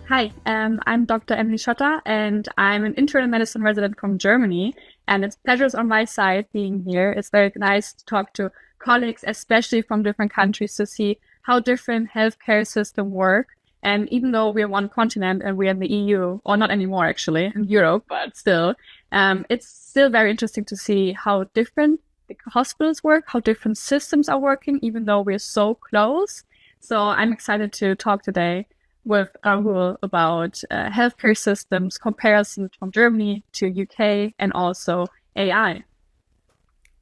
Hi, I'm Dr. Emilie Strzoda, and I'm an internal medicine resident from Germany. And it's pleasures on my side being here. It's very nice to talk to colleagues, especially from different countries, to see how different healthcare systems work. And even though we're one continent and we're in the EU, or not anymore actually, in Europe, but still, it's still very interesting to see how different the hospitals work, how different systems are working, even though we're so close. So I'm excited to talk today with Rahul about healthcare systems, comparison from Germany to UK, and also AI.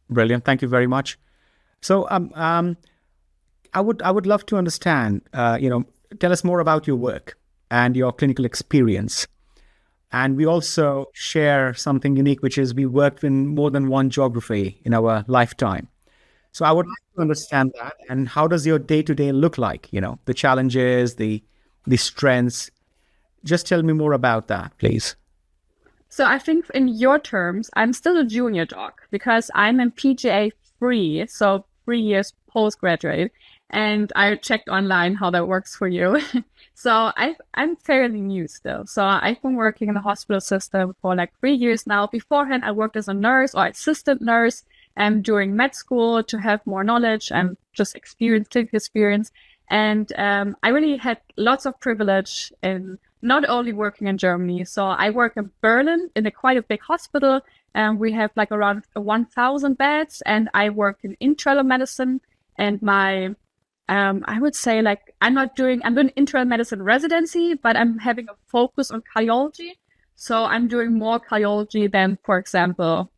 Brilliant. Thank you very much. So, I would love to understand. Tell us more about your work and your clinical experience. And we also share something unique, which is we worked in more than one geography in our lifetime. So I would like to understand that. And how does your day to day look like? The challenges, the strengths. Just tell me more about that, please. So I think in your terms, I'm still a junior doc because I'm in PGA 3, so 3 years postgraduate. And I checked online how that works for you. So I'm fairly new still. So I've been working in the hospital system for like 3 years now. Beforehand, I worked as a nurse or assistant nurse and during med school to have more knowledge and just experience, clinical experience. And I really had lots of privilege in not only working in Germany. So I work in Berlin in quite a big hospital, and we have like around 1,000 beds. And I work in internal medicine. And my, I would say like I'm doing internal medicine residency, but I'm having a focus on cardiology. So I'm doing more cardiology than, for example,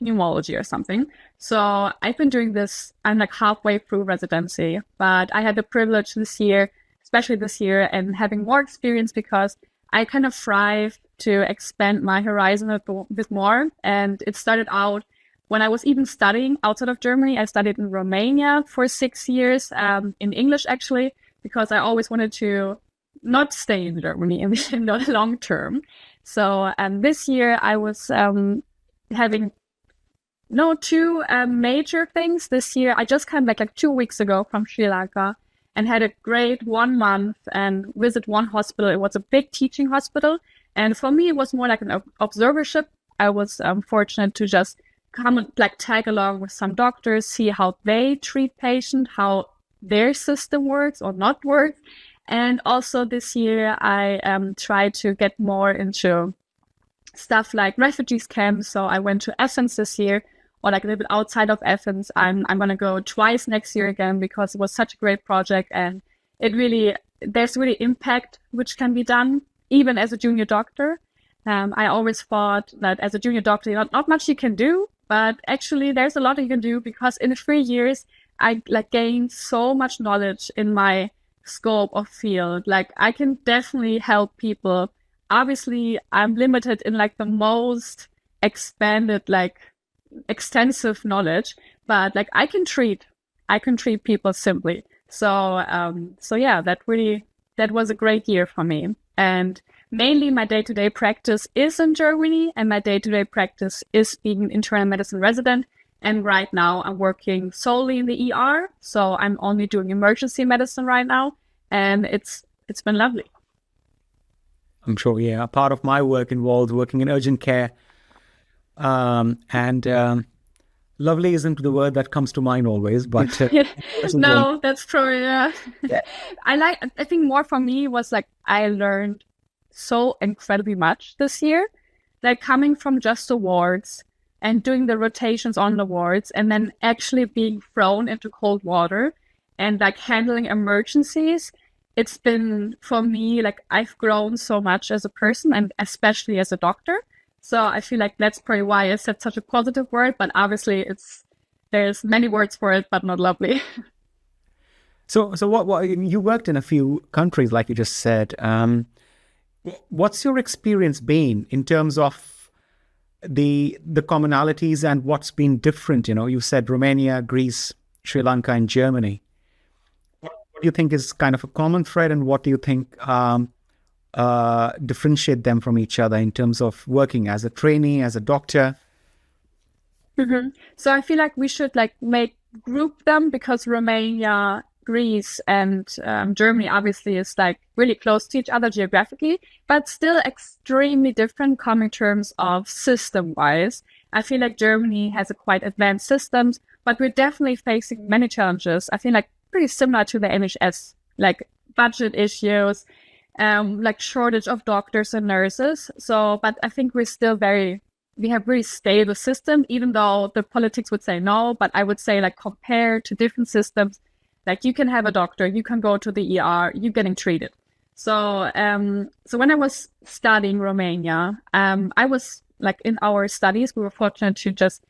pneumology or something. So I've been doing this, I'm like halfway through residency, but I had the privilege this year, especially this year, and having more experience because I kind of thrive to expand my horizon a bit more. And it started out when I was even studying outside of Germany. I studied in Romania for 6 years, in English actually, because I always wanted to not stay in Germany in the long term. So this year I was having two major things this year. I just came back like 2 weeks ago from Sri Lanka and had a great 1 month and visit one hospital. It was a big teaching hospital. And for me, it was more like an observership. I was fortunate to just come and like tag along with some doctors, see how they treat patients, how their system works or not works. And also this year, I tried to get more into stuff like refugees camps. So I went to Athens this year, or like a little bit outside of Athens. I'm going to go twice next year again because it was such a great project, and there's really impact which can be done even as a junior doctor. I always thought that as a junior doctor, not much you can do, but actually there's a lot you can do because in 3 years I like gained so much knowledge in my scope of field. Like I can definitely help people. Obviously, I'm limited in like the most expanded, like extensive knowledge, but like I can treat people simply. So yeah, that was a great year for me. And mainly my day-to-day practice is in Germany, and my day-to-day practice is being an internal medicine resident. And right now I'm working solely in the ER, so I'm only doing emergency medicine right now, and it's been lovely. I'm sure, yeah. A part of my work involves working in urgent care. And lovely isn't the word that comes to mind always, but No, that's true. Yeah. yeah. I think more for me was like I learned so incredibly much this year, like coming from just the wards and doing the rotations on the wards and then actually being thrown into cold water and like handling emergencies. It's been for me like I've grown so much as a person and especially as a doctor. So I feel like that's probably why I said such a positive word, but obviously there's many words for it, but not lovely. So what you worked in a few countries, like you just said. What's your experience been in terms of the commonalities and what's been different? You said Romania, Greece, Sri Lanka, and Germany. What do you think is kind of a common thread, and what do you think differentiate them from each other in terms of working as a trainee, as a doctor? So I feel like we should like group them because Romania Greece and Germany obviously is like really close to each other geographically, but still extremely different coming terms of system-wise. I feel like Germany has a quite advanced systems, but we're definitely facing many challenges. I feel like pretty similar to the NHS, like budget issues, like shortage of doctors and nurses. So, but I think we have really stable system, even though the politics would say no, but I would say like compared to different systems, like you can have a doctor, you can go to the ER, you're getting treated. So, so when I was studying Romania, I was like in our studies, we were fortunate to just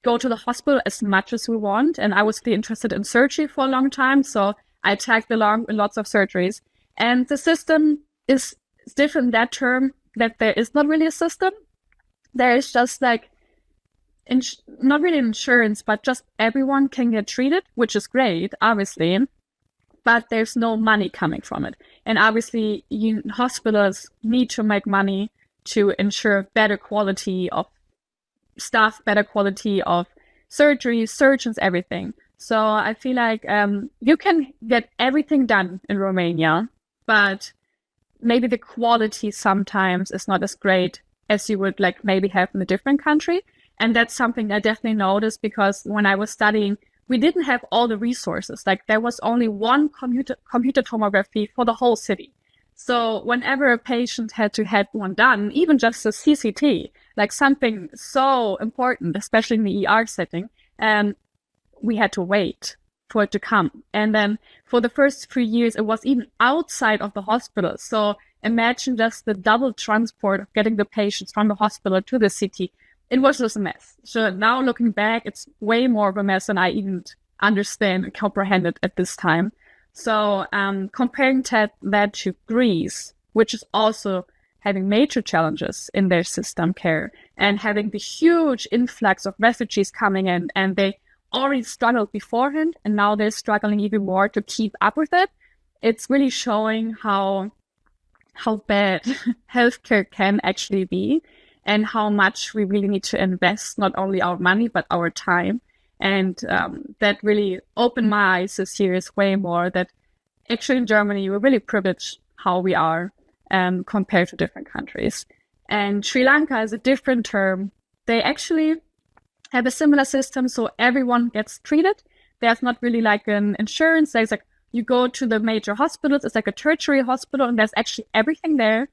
go to the hospital as much as we want. And I was really interested in surgery for a long time. So I tagged along in lots of surgeries. And the system is different in that term that there is not really a system. There is just like, not really insurance, but just everyone can get treated, which is great, obviously. But there's no money coming from it. And obviously, hospitals need to make money to ensure better quality of staff, better quality of surgery, surgeons, everything. So I feel like you can get everything done in Romania, but maybe the quality sometimes is not as great as you would like maybe have in a different country. And that's something I definitely noticed because when I was studying, we didn't have all the resources. Like there was only one computer tomography for the whole city. So whenever a patient had to have one done, even just a CCT, like something so important, especially in the ER setting, we had to wait for it to come. And then for the first 3 years, it was even outside of the hospital. So imagine just the double transport of getting the patients from the hospital to the city. It was just a mess. So now looking back, it's way more of a mess than I even understand and comprehend it at this time. So comparing that to Greece, which is also having major challenges in their system care and having the huge influx of refugees coming in, and they already struggled beforehand, and now they're struggling even more to keep up with it. It's really showing how bad healthcare can actually be and how much we really need to invest not only our money, but our time. And that really opened my eyes this year is way more that actually in Germany, we're really privileged how we are compared to different countries. And Sri Lanka is a different term. They actually have a similar system, so everyone gets treated. There's not really like an insurance. There's like, you go to the major hospitals, it's like a tertiary hospital, and there's actually everything there.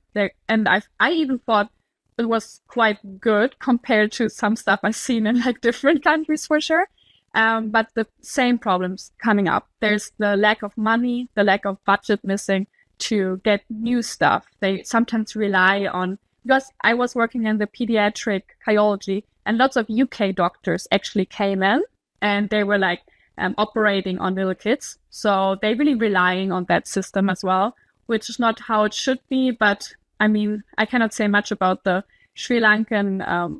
And I even thought it was quite good compared to some stuff I've seen in like different countries for sure. But the same problems coming up. There's the lack of money, the lack of budget missing to get new stuff. They sometimes rely on, because I was working in the pediatric cardiology, and lots of UK doctors actually came in and they were like operating on little kids. So they're really relying on that system as well, which is not how it should be. But I mean, I cannot say much about the Sri Lankan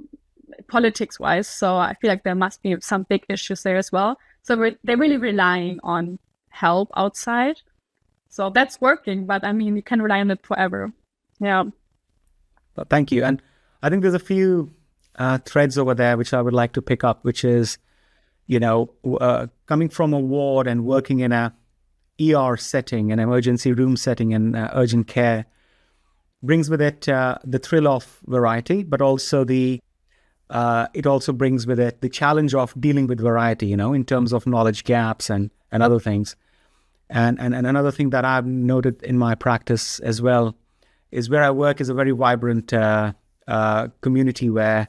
politics-wise. So I feel like there must be some big issues there as well. So they're really relying on help outside. So that's working, but I mean, you can rely on it forever. Yeah. Well, thank you. And I think there's a few threads over there which I would like to pick up, which is, coming from a ward and working in a ER setting, an emergency room setting and urgent care brings with it the thrill of variety, but also it also brings with it the challenge of dealing with variety, in terms of knowledge gaps and other things. And another thing that I've noted in my practice as well is where I work is a very vibrant community where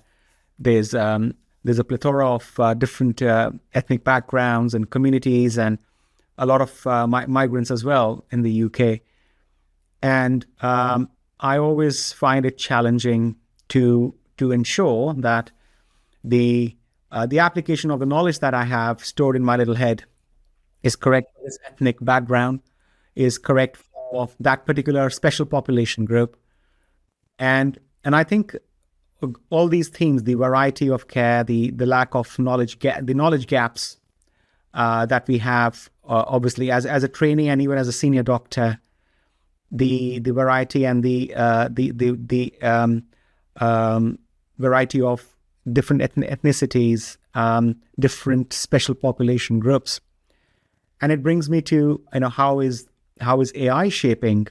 there's a plethora of different ethnic backgrounds and communities and a lot of migrants as well in the UK. And I always find it challenging to ensure that the application of the knowledge that I have stored in my little head is correct for this ethnic background, is correct for that particular special population group. And I think all these themes, the variety of care, the lack of knowledge, the knowledge gaps that we have, obviously as a trainee and even as a senior doctor, the variety and the variety of different ethnicities, different special population groups, And it brings me to, how is AI shaping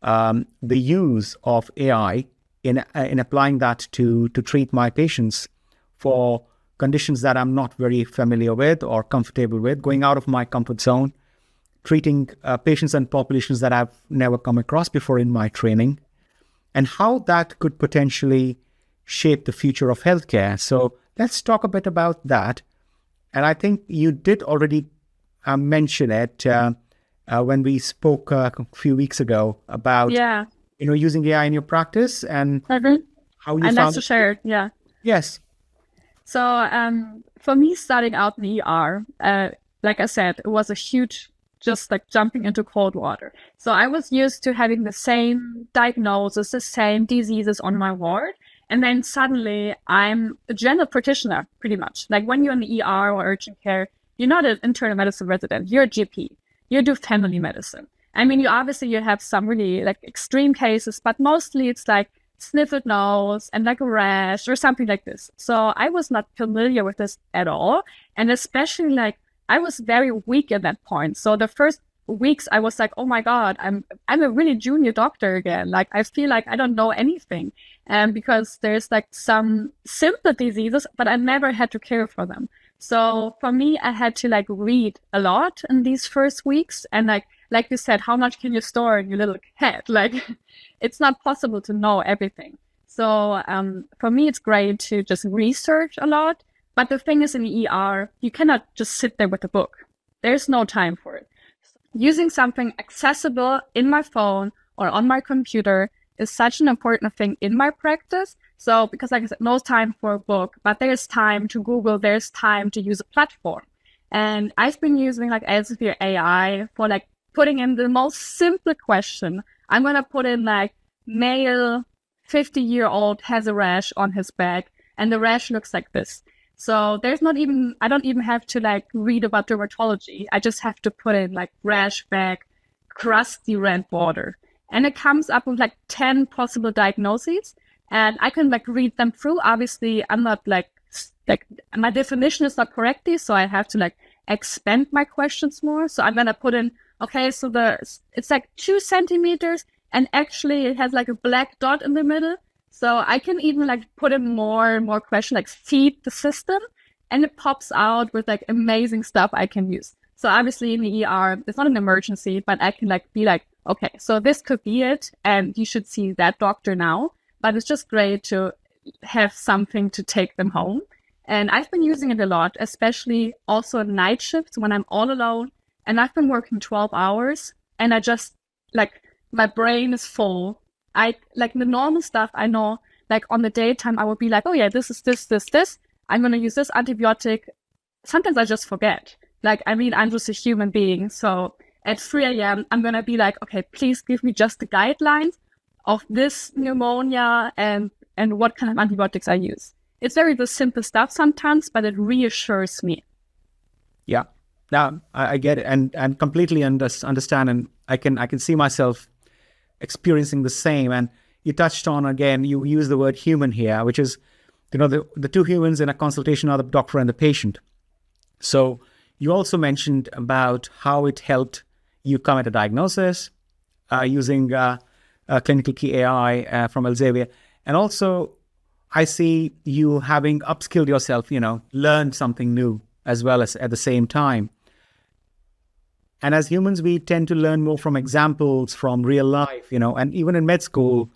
the use of AI in applying that to treat my patients for conditions that I'm not very familiar with or comfortable with, going out of my comfort zone, treating patients and populations that I've never come across before in my training, and how that could potentially shape the future of healthcare. So let's talk a bit about that. And I think you did already mention it when we spoke a few weeks ago about Yeah. using AI in your practice and Mhm. how you I'd like found to it. share it. Yeah. Yes. So for me, starting out in the ER, like I said, it was a huge, just like jumping into cold water. So I was used to having the same diagnosis, the same diseases on my ward. And then suddenly I'm a general practitioner, pretty much. Like when you're in the ER or urgent care, you're not an internal medicine resident, you're a GP. You do family medicine. I mean, you have some really like extreme cases, but mostly it's like sniffled nose and like a rash or something like this. So I was not familiar with this at all. And especially like I was very weak at that point. So the first weeks I was like, oh my God, I'm a really junior doctor again. Like I feel like I don't know anything. And because there's like some simple diseases, but I never had to care for them. So for me, I had to like read a lot in these first weeks. And like you said, how much can you store in your little head? Like it's not possible to know everything. So for me, it's great to just research a lot. But the thing is in the ER, you cannot just sit there with a book. There's no time for it. Using something accessible in my phone or on my computer is such an important thing in my practice. So, because like I said, no time for a book, but there's time to Google, there's time to use a platform. And I've been using like Elsevier AI for like putting in the most simple question. I'm going to put in like male 50-year-old has a rash on his back and the rash looks like this. So I don't even have to like read about dermatology. I just have to put in like rash back, crusty red border. And it comes up with like 10 possible diagnoses. And I can like read them through. Obviously, I'm not like my definition is not correctly. So I have to like expand my questions more. So I'm going to put in, okay, so it's like 2 centimeters and actually it has like a black dot in the middle. So I can even like put in more and more questions, like feed the system, and it pops out with like amazing stuff I can use. So obviously in the ER, it's not an emergency, but I can like be like, okay, so this could be it, and you should see that doctor now. But it's just great to have something to take them home. And I've been using it a lot, especially also in night shifts when I'm all alone and I've been working 12 hours and I just like my brain is full. I like the normal stuff I know, like on the daytime, I would be like, oh yeah, this is this. I'm going to use this antibiotic. Sometimes I just forget. Like, I mean, I'm just a human being. So at 3 a.m., I'm going to be like, okay, please give me just the guidelines of this pneumonia and what kind of antibiotics I use. It's very the simple stuff sometimes, but it reassures me. Yeah. Now I get it and completely understand, and I can see myself experiencing the same. And you touched on, again, you use the word human here, which is, the two humans in a consultation are the doctor and the patient. So you also mentioned about how it helped you come at a diagnosis using clinical key AI from Elsevier. And also I see you having upskilled yourself, learned something new as well as at the same time. And as humans, we tend to learn more from examples from real life, and even in med school,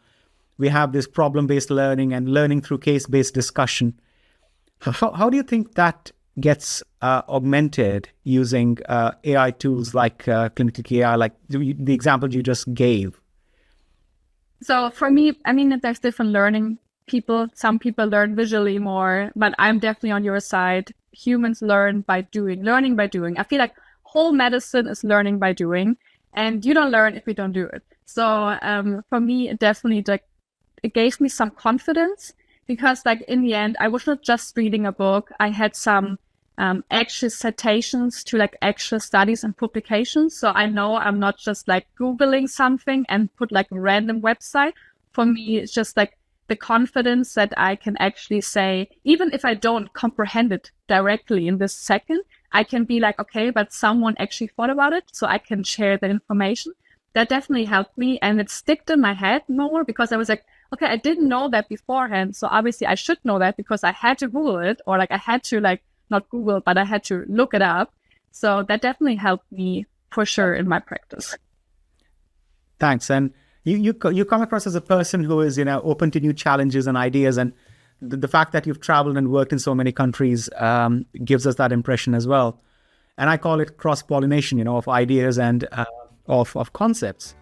we have this problem-based learning and learning through case-based discussion. How do you think that gets augmented using AI tools like clinical AI, like the example you just gave? So for me, I mean, there's different learning people. Some people learn visually more, but I'm definitely on your side. Humans learn by doing, learning by doing. I feel like whole medicine is learning by doing, and you don't learn if you don't do it. So for me, it definitely it gave me some confidence because like in the end, I was not just reading a book. I had some actual citations to like actual studies and publications. So I know I'm not just like Googling something and put like a random website. For me, it's just like the confidence that I can actually say, even if I don't comprehend it directly in this second, I can be like, okay, but someone actually thought about it, so I can share that information. That definitely helped me, and it sticked in my head more because I was like, okay, I didn't know that beforehand, so obviously I should know that because I had to Google it, or like I had to like not Google, but I had to look it up. So that definitely helped me for sure in my practice. Thanks. And you come across as a person who is, open to new challenges and ideas, and the fact that you've traveled and worked in so many countries gives us that impression as well. And I call it cross-pollination, of ideas and of concepts.